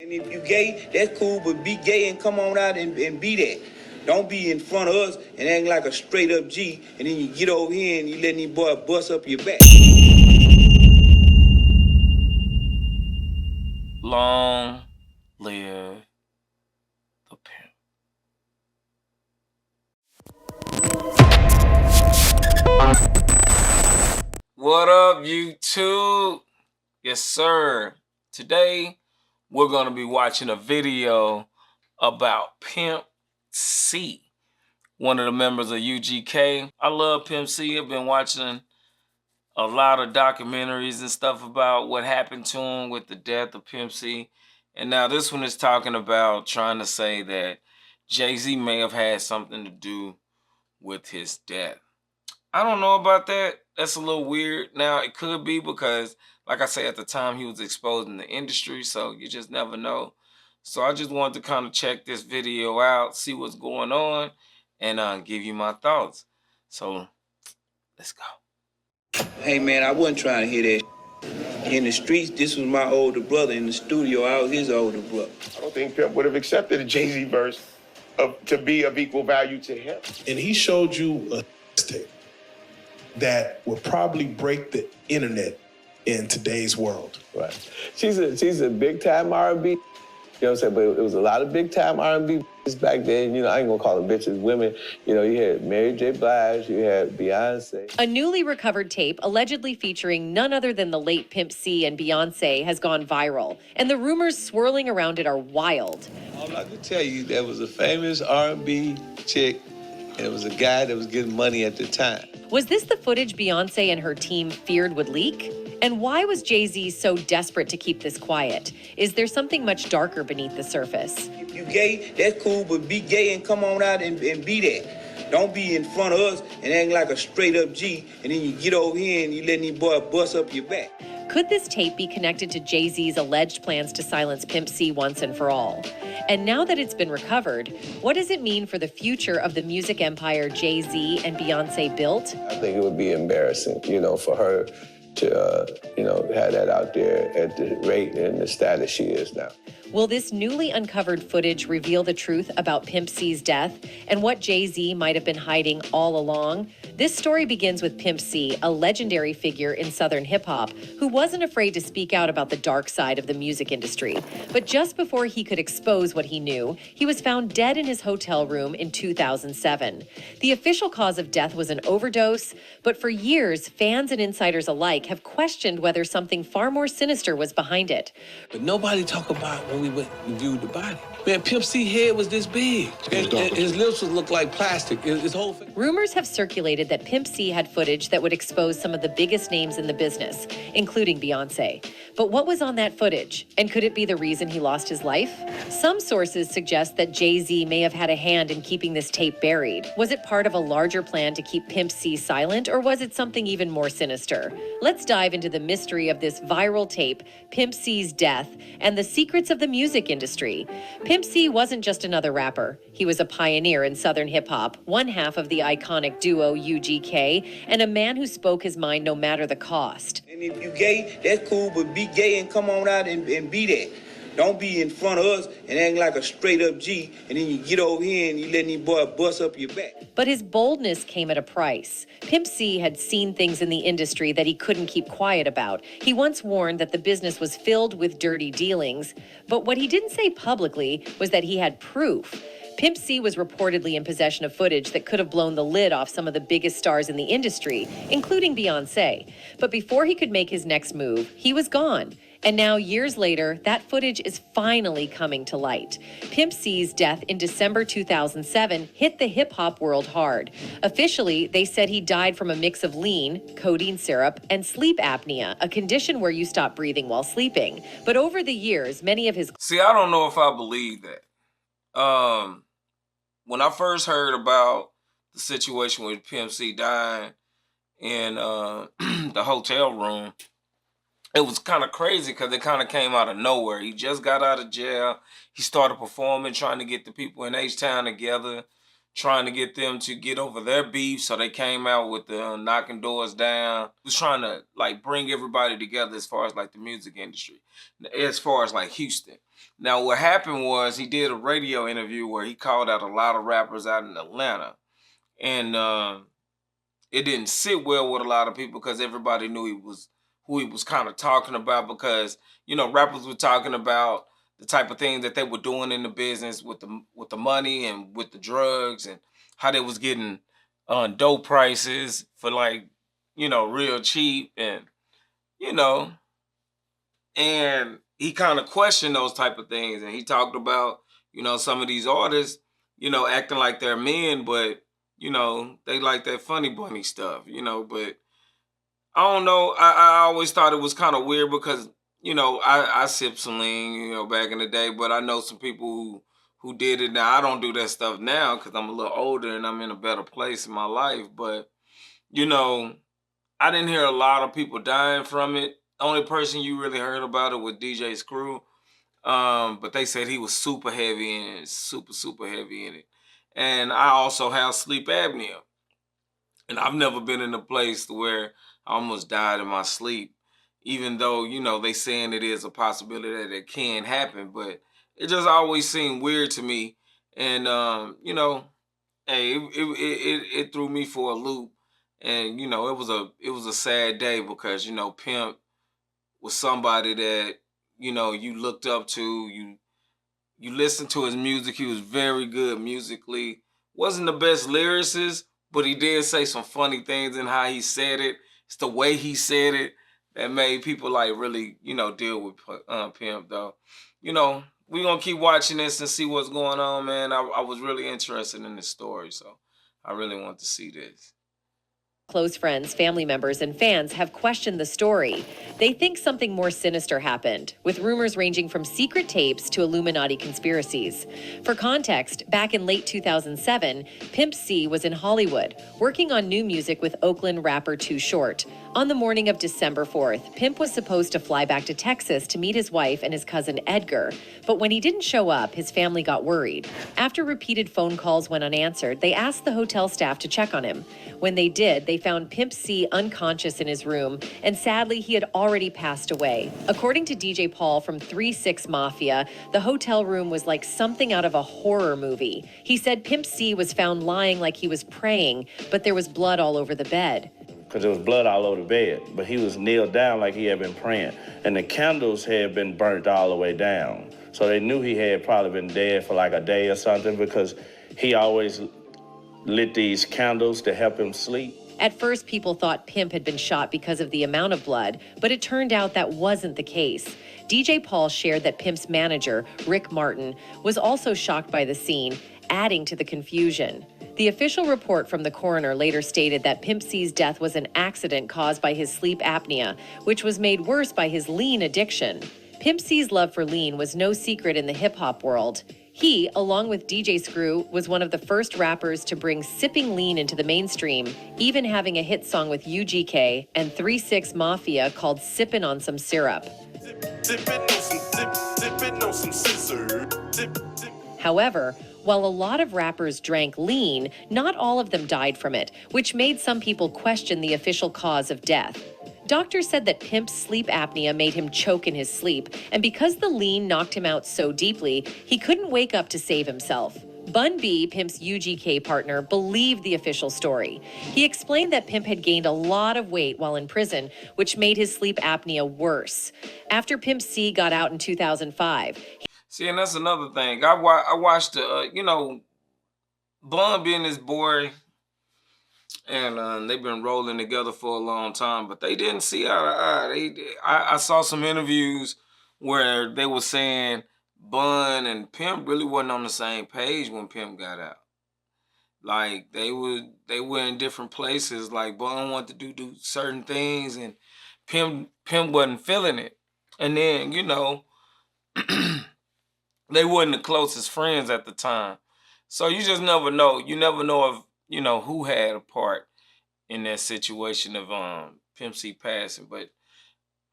And if you gay, that's cool, but be gay and come on out and be that. Don't be in front of us and act like a straight up G, and then you get over here and you let these boys bust up your back. Long live the pimp. What up, YouTube? Yes, sir. Today, we're going to be watching a video about Pimp C, one of the members of UGK. I love Pimp C. I've been watching a lot of documentaries and stuff about what happened to him with the death of Pimp C. And now this one is talking about trying to say that Jay-Z may have had something to do with his death. I don't know about that. That's a little weird. Now, it could be because, like I say, at the time he was exposed in the industry, so you just never know. So I just wanted to kind of check this video out, see what's going on, and give you my thoughts. So, let's go. Hey, man, I wasn't trying to hear that. In the streets, this was my older brother. In the studio, I was his older brother. I don't think Pimp would have accepted a Jay-Z verse to be of equal value to him. And he showed you a tape that would probably break the internet in today's world. Right. She's a big time R&B. You know what I'm saying? But it was a lot of big time R&B back then. You know, I ain't gonna call them bitches women. You know, you had Mary J. Blige, you had Beyonce. A newly recovered tape allegedly featuring none other than the late Pimp C and Beyonce has gone viral, and the rumors swirling around it are wild. All I can tell you, there was a famous R&B chick, and it was a guy that was getting money at the time. Was this the footage Beyonce and her team feared would leak? And why was Jay-Z so desperate to keep this quiet? Is there something much darker beneath the surface? If you gay, that's cool, but be gay and come on out and be that. Don't be in front of us and act like a straight up G, and then you get over here and you let these boys bust up your back. Could this tape be connected to Jay-Z's alleged plans to silence Pimp C once and for all? And now that it's been recovered, what does it mean for the future of the music empire Jay-Z and Beyonce built? I think it would be embarrassing, you know, for her to, you know, have that out there at the rate and the status she is now. Will this newly uncovered footage reveal the truth about Pimp C's death and what Jay-Z might have been hiding all along? This story begins with Pimp C, a legendary figure in Southern hip-hop who wasn't afraid to speak out about the dark side of the music industry. But just before he could expose what he knew, he was found dead in his hotel room in 2007. The official cause of death was an overdose, but for years, fans and insiders alike have questioned whether something far more sinister was behind it. But nobody talk about when we went and viewed the body. Man, Pimp C head was this big. And his lips would look like plastic. His whole face. Rumors have circulated that Pimp C had footage that would expose some of the biggest names in the business, including Beyonce. But what was on that footage? And could it be the reason he lost his life? Some sources suggest that Jay-Z may have had a hand in keeping this tape buried. Was it part of a larger plan to keep Pimp C silent, or was it something even more sinister? Let's dive into the mystery of this viral tape, Pimp C's death, and the secrets of the music industry. Pimp C wasn't just another rapper. He was a pioneer in Southern hip-hop, one half of the iconic duo UGK, and a man who spoke his mind no matter the cost. And if you gay, that's cool, but be gay and come on out and be that. Don't be in front of us and act like a straight up G, and then you get over here and you let these boys bust up your back. But his boldness came at a price. Pimp C had seen things in the industry that he couldn't keep quiet about. He once warned that the business was filled with dirty dealings, but what he didn't say publicly was that he had proof. Pimp C was reportedly in possession of footage that could have blown the lid off some of the biggest stars in the industry, including Beyonce. But before he could make his next move, he was gone. And now, years later, that footage is finally coming to light. Pimp C's death in December 2007 hit the hip-hop world hard. Officially, they said he died from a mix of lean, codeine syrup, and sleep apnea, a condition where you stop breathing while sleeping. But over the years, many of his... See, I don't know if I believe that. When I first heard about the situation with Pimp C dying in the hotel room, it was kind of crazy because it kind of came out of nowhere. He just got out of jail. He started performing, trying to get the people in H-Town together, trying to get them to get over their beef. So they came out with the knocking doors down. He was trying to like bring everybody together as far as like the music industry, as far as like Houston. Now, what happened was he did a radio interview where he called out a lot of rappers out in Atlanta. And it didn't sit well with a lot of people because everybody knew who he was kind of talking about, because, you know, rappers were talking about the type of things that they were doing in the business with the money and with the drugs, and how they was getting dope prices for, like, you know, real cheap, and, you know, and he kind of questioned those type of things. And he talked about, you know, some of these artists, you know, acting like they're men, but, you know, they like that funny bunny stuff, you know. But I don't know. I always thought it was kind of weird because, you know, I sipped some lean, you know, back in the day, but I know some people who did it now. I don't do that stuff now because I'm a little older and I'm in a better place in my life. But, you know, I didn't hear a lot of people dying from it. Only person you really heard about it was DJ Screw. But they said he was super heavy in it, super heavy in it. And I also have sleep apnea. And I've never been in a place where I almost died in my sleep, even though, you know, they saying it is a possibility that it can happen. But it just always seemed weird to me. And, you know, hey, it threw me for a loop. And, you know, it was a sad day because, you know, Pimp was somebody that, you know, you looked up to, you listened to his music. He was very good musically. Wasn't the best lyricist, but he did say some funny things in how he said it. It's the way he said it that made people, like, really, you know, deal with Pimp, though. You know, we're going to keep watching this and see what's going on, man. I was really interested in this story, so I really want to see this. Close friends, family members, and fans have questioned the story. They think something more sinister happened, with rumors ranging from secret tapes to Illuminati conspiracies. For context, back in late 2007, Pimp C was in Hollywood, working on new music with Oakland rapper Too Short. On the morning of December 4th, Pimp was supposed to fly back to Texas to meet his wife and his cousin Edgar. But when he didn't show up, his family got worried. After repeated phone calls went unanswered, they asked the hotel staff to check on him. When they did, they found Pimp C unconscious in his room, and sadly, he had already passed away. According to DJ Paul from 3-6 Mafia, the hotel room was like something out of a horror movie. He said Pimp C was found lying like he was praying, but there was blood all over the bed. Because there was blood all over the bed, but he was kneeled down like he had been praying. And the candles had been burnt all the way down. So they knew he had probably been dead for like a day or something, because he always lit these candles to help him sleep. At first, people thought Pimp had been shot because of the amount of blood, but it turned out that wasn't the case. DJ Paul shared that Pimp's manager, Rick Martin, was also shocked by the scene, adding to the confusion. The official report from the coroner later stated that Pimp C's death was an accident caused by his sleep apnea, which was made worse by his lean addiction. Pimp C's love for lean was no secret in the hip-hop world. He, along with DJ Screw, was one of the first rappers to bring sipping lean into the mainstream, even having a hit song with UGK and 3-6 Mafia called Sippin' on Some Syrup. However, while a lot of rappers drank lean, not all of them died from it, which made some people question the official cause of death. Doctors said that Pimp's sleep apnea made him choke in his sleep, and because the lean knocked him out so deeply, he couldn't wake up to save himself. Bun B, Pimp's UGK partner, believed the official story. He explained that Pimp had gained a lot of weight while in prison, which made his sleep apnea worse. After Pimp C got out in 2005... See, and that's another thing. I watched, you know, Bun being his boy, and they've been rolling together for a long time, but they didn't see eye to eye. I saw some interviews where they were saying Bun and Pimp really wasn't on the same page when Pimp got out. Like, they were in different places. Like, Bun wanted to do certain things, and Pimp wasn't feeling it. And then, you know, they weren't the closest friends at the time. So you just never know. You never know if, you know, who had a part in that situation of Pimp C passing. But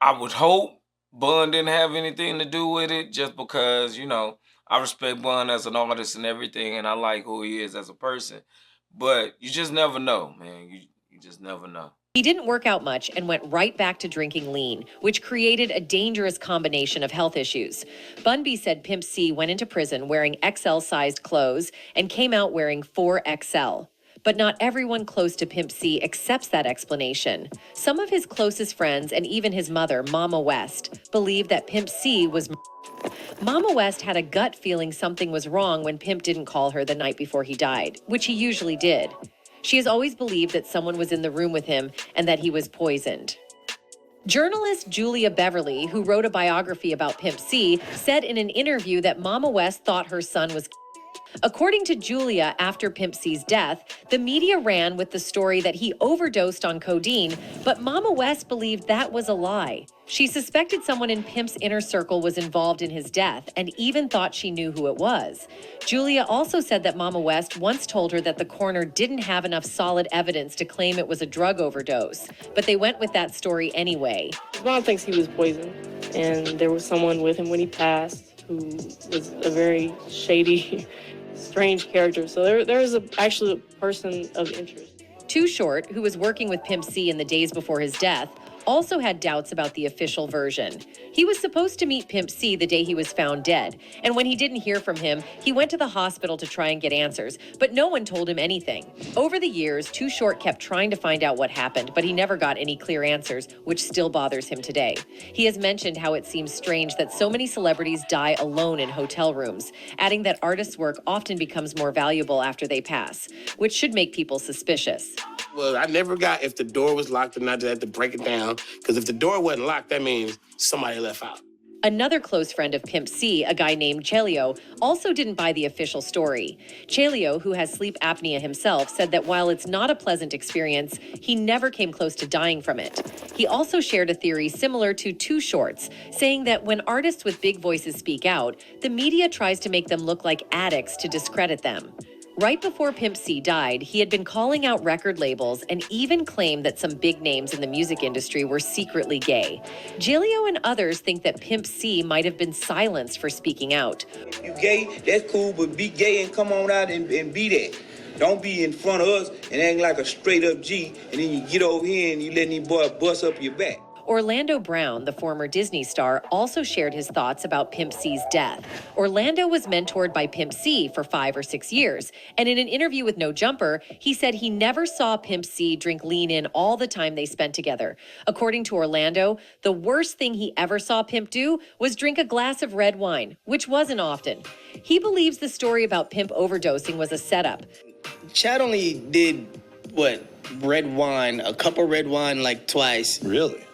I would hope Bun didn't have anything to do with it, just because, you know, I respect Bun as an artist and everything, and I like who he is as a person. But you just never know, man. You just never know. He didn't work out much and went right back to drinking lean, which created a dangerous combination of health issues. Bun B said Pimp C went into prison wearing XL-sized clothes and came out wearing 4XL. But not everyone close to Pimp C accepts that explanation. Some of his closest friends and even his mother, Mama West, believe that Pimp C was Mama West had a gut feeling something was wrong when Pimp didn't call her the night before he died, which he usually did. She has always believed that someone was in the room with him and that he was poisoned. Journalist Julia Beverly, who wrote a biography about Pimp C, said in an interview that Mama West thought her son was. According to Julia, after Pimp C's death, the media ran with the story that he overdosed on codeine, but Mama West believed that was a lie. She suspected someone in Pimp's inner circle was involved in his death and even thought she knew who it was. Julia also said that Mama West once told her that the coroner didn't have enough solid evidence to claim it was a drug overdose, but they went with that story anyway. Mom thinks he was poisoned, and there was someone with him when he passed who was a very shady, strange character. So there is actually a person of interest. Too Short, who was working with Pimp C in the days before his death, also had doubts about the official version. He was supposed to meet Pimp C the day he was found dead, and when he didn't hear from him, he went to the hospital to try and get answers, but no one told him anything. Over the years, Too Short kept trying to find out what happened, but he never got any clear answers, which still bothers him today. He has mentioned how it seems strange that so many celebrities die alone in hotel rooms, adding that artists' work often becomes more valuable after they pass, which should make people suspicious. Well, I never got if the door was locked or not. I had to break it down, because if the door wasn't locked, that means somebody left out. Another close friend of Pimp C, a guy named Chelio, also didn't buy the official story. Chelio, who has sleep apnea himself, said that while it's not a pleasant experience, he never came close to dying from it. He also shared a theory similar to Too Short's, saying that when artists with big voices speak out, the media tries to make them look like addicts to discredit them. Right before Pimp C died, he had been calling out record labels and even claimed that some big names in the music industry were secretly gay. Gilio and others think that Pimp C might have been silenced for speaking out. If you gay, that's cool, but be gay and come on out and be that. Don't be in front of us and act like a straight up G, and then you get over here and you let these boys bust up your back. Orlando Brown, the former Disney star, also shared his thoughts about Pimp C's death. Orlando was mentored by Pimp C for 5 or 6 years, and in an interview with No Jumper, he said he never saw Pimp C drink lean in all the time they spent together. According to Orlando, the worst thing he ever saw Pimp do was drink a glass of red wine, which wasn't often. He believes the story about Pimp overdosing was a setup. Chad only did, red wine, a cup of red wine like twice. Really?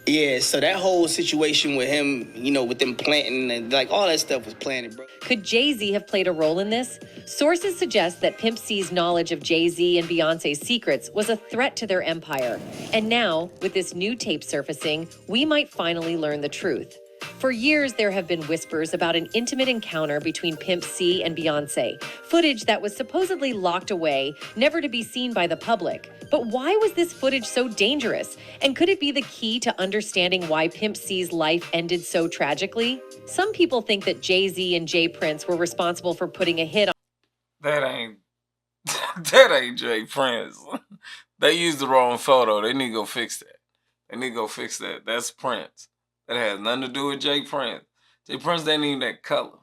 Yeah, so that whole situation with him, with them planting and all that stuff was planted, bro. Could Jay-Z have played a role in this? Sources suggest that Pimp C's knowledge of Jay-Z and Beyonce's secrets was a threat to their empire. And now, with this new tape surfacing, we might finally learn the truth. For years, there have been whispers about an intimate encounter between Pimp C and Beyonce, footage that was supposedly locked away, never to be seen by the public. But why was this footage so dangerous? And could it be the key to understanding why Pimp C's life ended so tragically? Some people think that Jay-Z and Jay Prince were responsible for putting a hit on. That ain't Jay Prince. They used the wrong photo. They need to go fix that. That's Prince. That has nothing to do with Jay Prince. Jay Prince ain't even that color.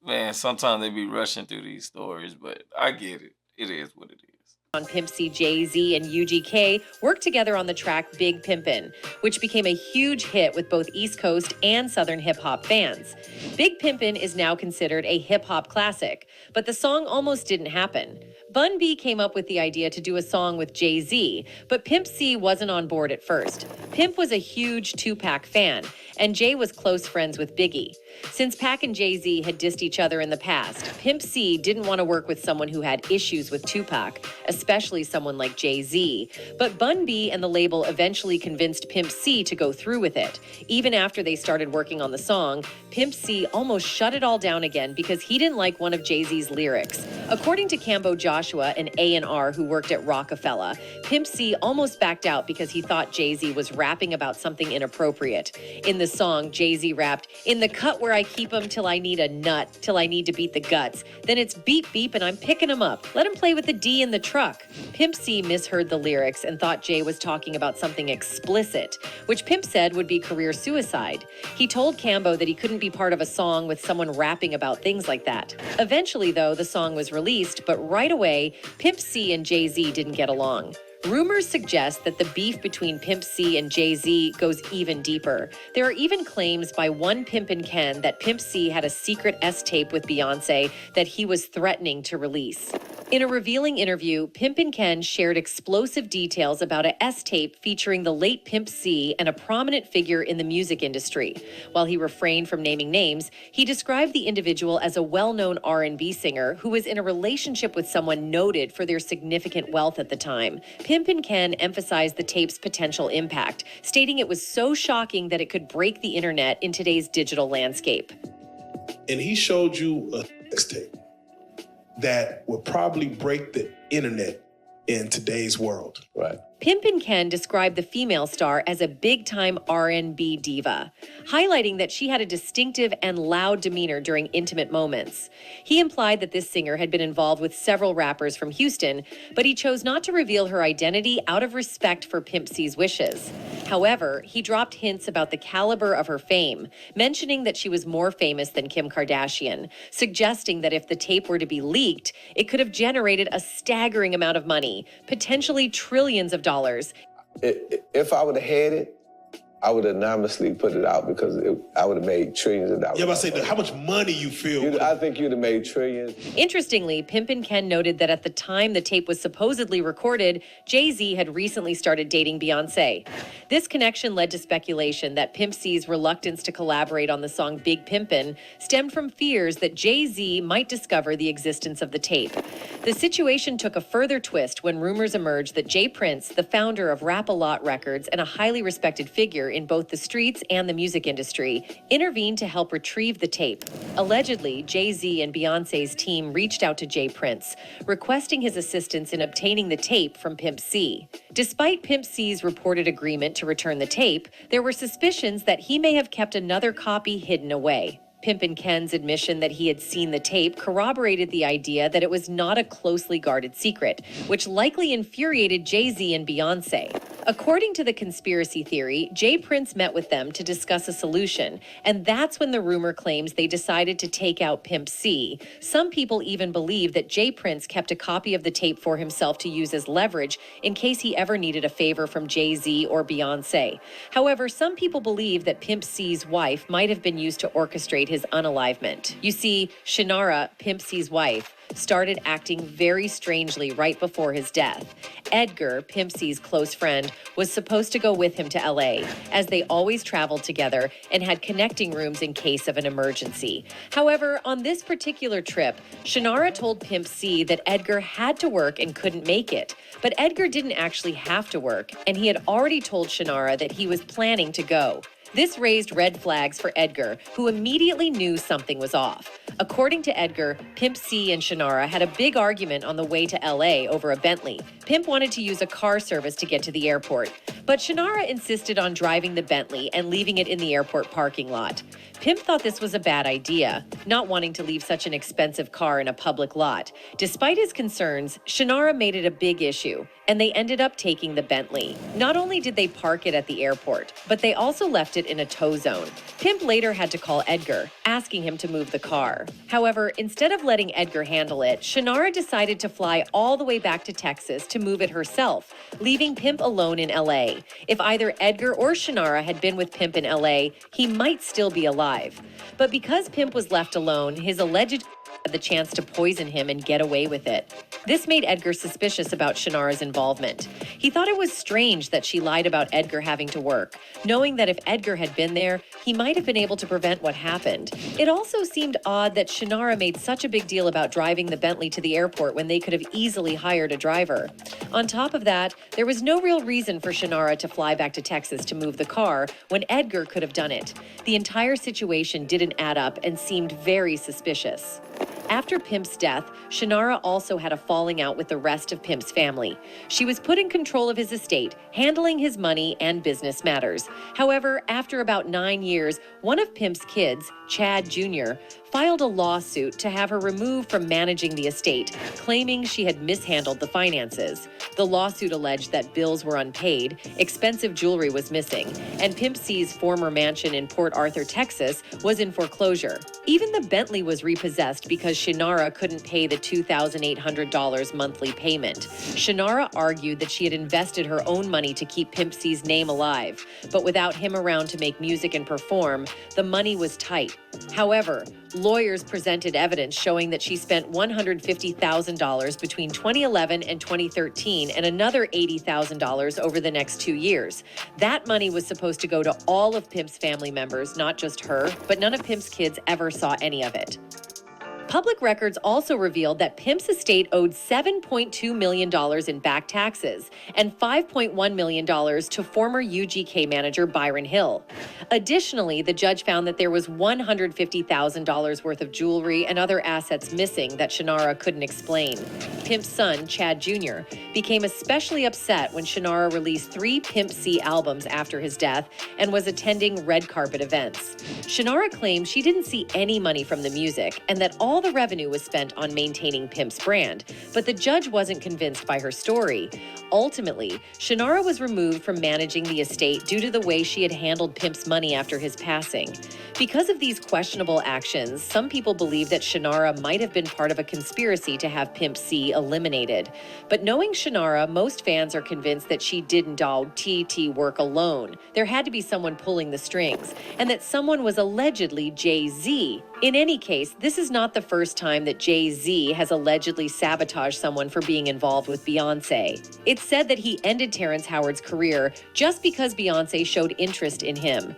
Man, sometimes they be rushing through these stories, but I get it. It is what it is. On Pimp C, Jay-Z, and UGK worked together on the track Big Pimpin', which became a huge hit with both East Coast and Southern hip-hop fans. Big Pimpin' is now considered a hip-hop classic, but the song almost didn't happen. Bun B came up with the idea to do a song with Jay-Z, but Pimp C wasn't on board at first. Pimp was a huge Tupac fan, and Jay was close friends with Biggie. Since Pac and Jay-Z had dissed each other in the past, Pimp C didn't want to work with someone who had issues with Tupac, especially someone like Jay-Z. But Bun B and the label eventually convinced Pimp C to go through with it. Even after they started working on the song, Pimp C almost shut it all down again because he didn't like one of Jay-Z's lyrics. According to Cambo Joshua, an A&R who worked at Rockefeller, Pimp C almost backed out because he thought Jay-Z was rapping about something inappropriate. In the song, Jay-Z rapped, "In the cut where I keep 'em till I need a nut, till I need to beat the guts. Then it's beep beep and I'm picking 'em up. Let 'em play with the D in the truck. truck. Pimp C misheard the lyrics and thought Jay was talking about something explicit, which Pimp said would be career suicide. He told Cambo that he couldn't be part of a song with someone rapping about things like that. Eventually, though, the song was released, but right away, Pimp C and Jay-Z didn't get along. Rumors suggest that the beef between Pimp C and Jay-Z goes even deeper. There are even claims by one Pimpin' Ken that Pimp C had a secret S-tape with Beyonce that he was threatening to release. In a revealing interview, Pimpin' Ken shared explosive details about a S-tape featuring the late Pimp C and a prominent figure in the music industry. While he refrained from naming names, he described the individual as a well-known R&B singer who was in a relationship with someone noted for their significant wealth at the time. Pimpin' Ken emphasized the tape's potential impact, stating it was so shocking that it could break the internet in today's digital landscape. And he showed you a sex tape that would probably break the internet in today's world. Right. Pimpin' Ken described the female star as a big-time R&B diva, highlighting that she had a distinctive and loud demeanor during intimate moments. He implied that this singer had been involved with several rappers from Houston, but he chose not to reveal her identity out of respect for Pimp C's wishes. However, he dropped hints about the caliber of her fame, mentioning that she was more famous than Kim Kardashian, suggesting that if the tape were to be leaked, it could have generated a staggering amount of money, potentially trillions of dollars. If I would have had it, I would anonymously put it out because I would have made trillions of dollars. Yeah, but I say, how much money you feel? I think you'd have made trillions. Interestingly, Pimpin' Ken noted that at the time the tape was supposedly recorded, Jay-Z had recently started dating Beyonce. This connection led to speculation that Pimp C's reluctance to collaborate on the song Big Pimpin' stemmed from fears that Jay-Z might discover the existence of the tape. The situation took a further twist when rumors emerged that Jay Prince, the founder of Rap-A-Lot Records and a highly respected figure in both the streets and the music industry, intervened to help retrieve the tape. Allegedly, Jay-Z and Beyonce's team reached out to Jay Prince, requesting his assistance in obtaining the tape from Pimp C. Despite Pimp C's reported agreement to return the tape, there were suspicions that he may have kept another copy hidden away. Pimpin' Ken's admission that he had seen the tape corroborated the idea that it was not a closely guarded secret, which likely infuriated Jay-Z and Beyonce. According to the conspiracy theory, Jay Prince met with them to discuss a solution, and that's when the rumor claims they decided to take out Pimp C. Some people even believe that Jay Prince kept a copy of the tape for himself to use as leverage in case he ever needed a favor from Jay-Z or Beyonce. However, some people believe that Pimp C's wife might have been used to orchestrate his unalivement. You see, Shinara, Pimp C's wife, started acting very strangely right before his death. Edgar, Pimp C's close friend, was supposed to go with him to LA, as they always traveled together and had connecting rooms in case of an emergency. However, on this particular trip, Shinara told Pimp C that Edgar had to work and couldn't make it. But Edgar didn't actually have to work, and he had already told Shinara that he was planning to go. This raised red flags for Edgar, who immediately knew something was off. According to Edgar, Pimp C and Shinara had a big argument on the way to LA over a Bentley. Pimp wanted to use a car service to get to the airport, but Shinara insisted on driving the Bentley and leaving it in the airport parking lot. Pimp thought this was a bad idea, not wanting to leave such an expensive car in a public lot. Despite his concerns, Shinara made it a big issue, and they ended up taking the Bentley. Not only did they park it at the airport, but they also left it in a tow zone. Pimp later had to call Edgar, asking him to move the car. However, instead of letting Edgar handle it, Shinara decided to fly all the way back to Texas to move it herself, leaving Pimp alone in LA. If either Edgar or Shinara had been with Pimp in LA, he might still be alive. But because Pimp was left alone, his alleged had the chance to poison him and get away with it. This made Edgar suspicious about Shinara's involvement. He thought it was strange that she lied about Edgar having to work, knowing that if Edgar had been there, he might have been able to prevent what happened. It also seemed odd that Shinara made such a big deal about driving the Bentley to the airport when they could have easily hired a driver. On top of that, there was no real reason for Shinara to fly back to Texas to move the car when Edgar could have done it. The entire situation didn't add up and seemed very suspicious. After Pimp's death, Shannara also had a falling out with the rest of Pimp's family. She was put in control of his estate, handling his money and business matters. However, after about 9 years, one of Pimp's kids, Chad Jr., filed a lawsuit to have her removed from managing the estate, claiming she had mishandled the finances. The lawsuit alleged that bills were unpaid, expensive jewelry was missing, and Pimp C's former mansion in Port Arthur, Texas, was in foreclosure. Even the Bentley was repossessed because Shannara couldn't pay the $2,800 monthly payment. Shannara argued that she had invested her own money to keep Pimp C's name alive, but without him around to make music and perform, the money was tight. However, lawyers presented evidence showing that she spent $150,000 between 2011 and 2013 and another $80,000 over the next 2 years. That money was supposed to go to all of Pimp's family members, not just her, but none of Pimp's kids ever saw any of it. Public records also revealed that Pimp's estate owed $7.2 million in back taxes and $5.1 million to former UGK manager Byron Hill. Additionally, the judge found that there was $150,000 worth of jewelry and other assets missing that Shannara couldn't explain. Pimp's son, Chad Jr., became especially upset when Shannara released 3 Pimp C albums after his death and was attending red carpet events. Shannara claimed she didn't see any money from the music and that all the revenue was spent on maintaining Pimp's brand, but the judge wasn't convinced by her story. Ultimately, Shannara was removed from managing the estate due to the way she had handled Pimp's money after his passing. Because of these questionable actions, some people believe that Shannara might have been part of a conspiracy to have Pimp C eliminated. But knowing Shannara, most fans are convinced that she didn't all TT work alone. There had to be someone pulling the strings, and that someone was allegedly Jay-Z. In any case, this is not the first time that Jay-Z has allegedly sabotaged someone for being involved with Beyonce. It's said that he ended Terrence Howard's career just because Beyonce showed interest in him.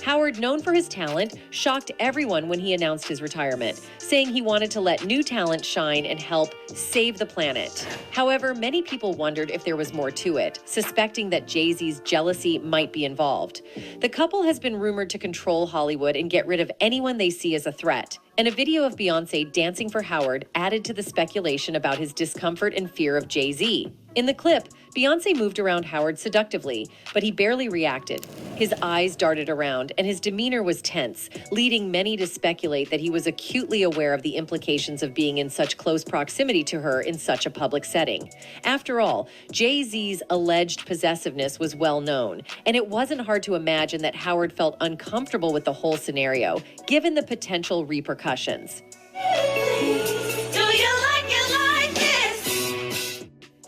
Howard, known for his talent, shocked everyone when he announced his retirement, saying he wanted to let new talent shine and help save the planet. However, many people wondered if there was more to it, suspecting that Jay-Z's jealousy might be involved. The couple has been rumored to control Hollywood and get rid of anyone they see as a threat. And a video of Beyonce dancing for Howard added to the speculation about his discomfort and fear of Jay-Z. In the clip, Beyonce moved around Howard seductively, but he barely reacted. His eyes darted around, and his demeanor was tense, leading many to speculate that he was acutely aware of the implications of being in such close proximity to her in such a public setting. After all, Jay-Z's alleged possessiveness was well known, and it wasn't hard to imagine that Howard felt uncomfortable with the whole scenario, given the potential repercussions.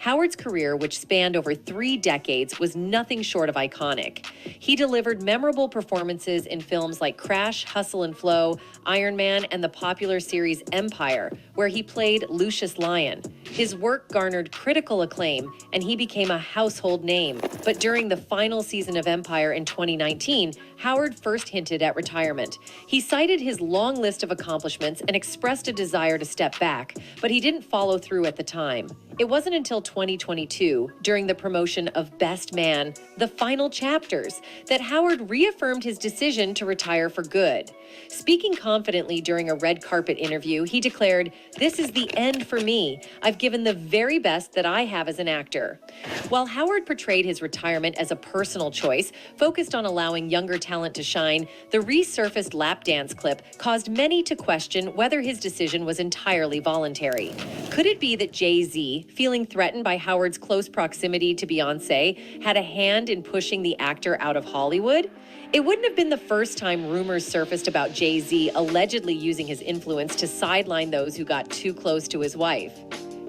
Howard's career, which spanned over 3 decades, was nothing short of iconic. He delivered memorable performances in films like Crash, Hustle and Flow, Iron Man, and the popular series Empire, where he played Lucius Lyon. His work garnered critical acclaim, and he became a household name. But during the final season of Empire in 2019, Howard first hinted at retirement. He cited his long list of accomplishments and expressed a desire to step back, but he didn't follow through at the time. It wasn't until 2022, during the promotion of Best Man, The Final Chapters, that Howard reaffirmed his decision to retire for good. Speaking confidently during a red carpet interview, he declared, "This is the end for me. I've given the very best that I have as an actor." While Howard portrayed his retirement as a personal choice, focused on allowing younger talent to shine, the resurfaced lap dance clip caused many to question whether his decision was entirely voluntary. Could it be that Jay-Z, feeling threatened by Howard's close proximity to Beyonce, had a hand in pushing the actor out of Hollywood? It wouldn't have been the first time rumors surfaced about Jay-Z allegedly using his influence to sideline those who got too close to his wife.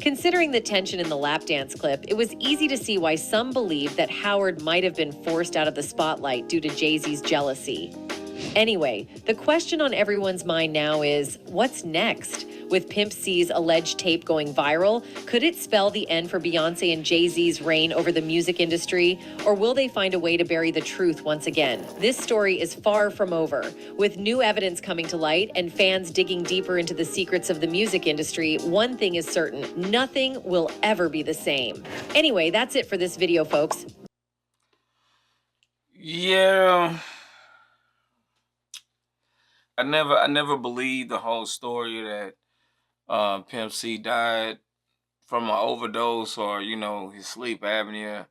Considering the tension in the lap dance clip, it was easy to see why some believed that Howard might have been forced out of the spotlight due to Jay-Z's jealousy. Anyway, the question on everyone's mind now is, what's next? With Pimp C's alleged tape going viral, could it spell the end for Beyonce and Jay-Z's reign over the music industry? Or will they find a way to bury the truth once again? This story is far from over. With new evidence coming to light and fans digging deeper into the secrets of the music industry, one thing is certain: nothing will ever be the same. Anyway, that's it for this video, folks. Yeah, I never believed the whole story that Pimp C died from an overdose or, you know, his sleep apnea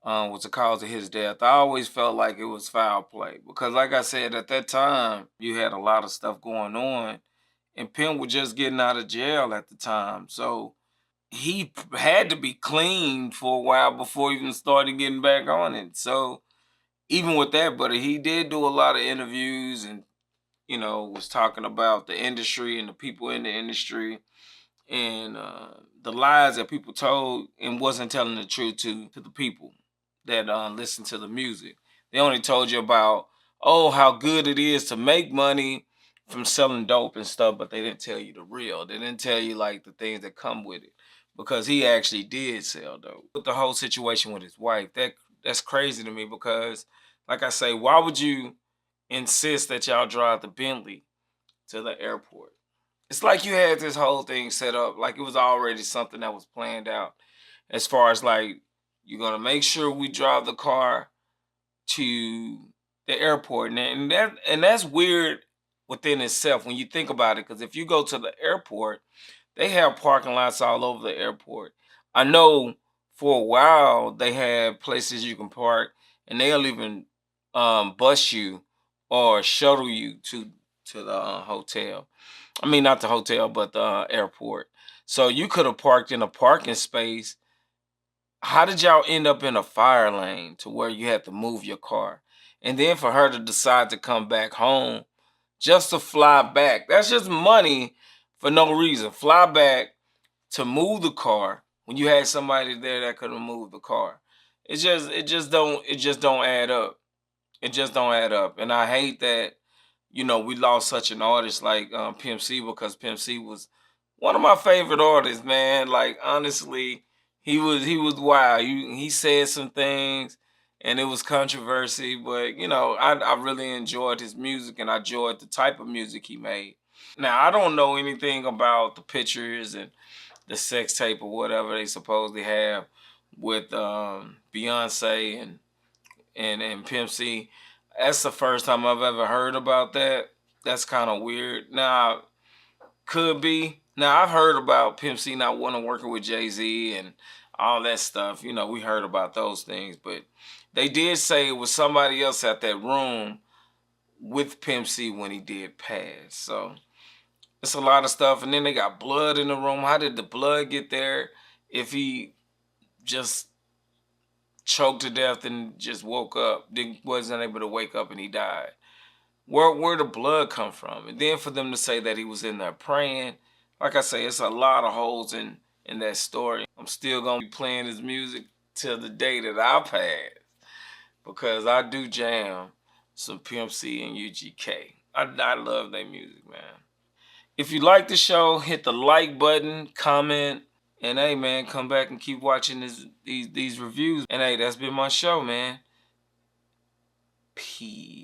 was the cause of his death. I always felt like it was foul play because, like I said, at that time, you had a lot of stuff going on, and Pimp was just getting out of jail at the time. So he had to be clean for a while before he even started getting back on it. So even with that, but he did do a lot of interviews and, you know, was talking about the industry and the people in the industry and the lies that people told and wasn't telling the truth to the people that listen to the music. They only told you about, oh, how good it is to make money from selling dope and stuff, but they didn't tell you the real. They didn't tell you like the things that come with it, because he actually did sell dope. With the whole situation with his wife, that's crazy to me because, like I say, why would you insist that y'all drive the Bentley to the airport? It's like you had this whole thing set up, like it was already something that was planned out. As far as like, you're gonna make sure we drive the car to the airport, and that's weird within itself when you think about it. Because if you go to the airport, they have parking lots all over the airport. I know for a while they had places you can park, and they'll even bus you or shuttle you to the hotel. I mean, not the hotel, but the airport. So you could have parked in a parking space. How did y'all end up in a fire lane to where you had to move your car? And then for her to decide to come back home just to fly back. That's just money for no reason. Fly back to move the car when you had somebody there that could have moved the car. It just don't add up. It just don't add up. And I hate that, you know, we lost such an artist like Pimp C, because Pimp C was one of my favorite artists, man. Like, honestly, he was wild. He said some things and it was controversy, but you know, I really enjoyed his music and I enjoyed the type of music he made. Now, I don't know anything about the pictures and the sex tape or whatever they supposedly have with Beyonce and Pimp C. That's the first time I've ever heard about that. That's kind of weird. Now, could be. Now, I've heard about Pimp C not wanting to work with Jay-Z and all that stuff. You know, we heard about those things. But they did say it was somebody else at that room with Pimp C when he did pass. So it's a lot of stuff. And then they got blood in the room. How did the blood get there if he just choked to death and just woke up, wasn't able to wake up and he died? Where the blood come from? And then for them to say that he was in there praying, like I say, it's a lot of holes in that story. I'm still gonna be playing his music till the day that I pass, because I do jam some Pimp C and UGK. I love their music, man. If you like the show, hit the like button, comment, and hey, man, come back and keep watching these reviews. And hey, that's been my show, man. Peace.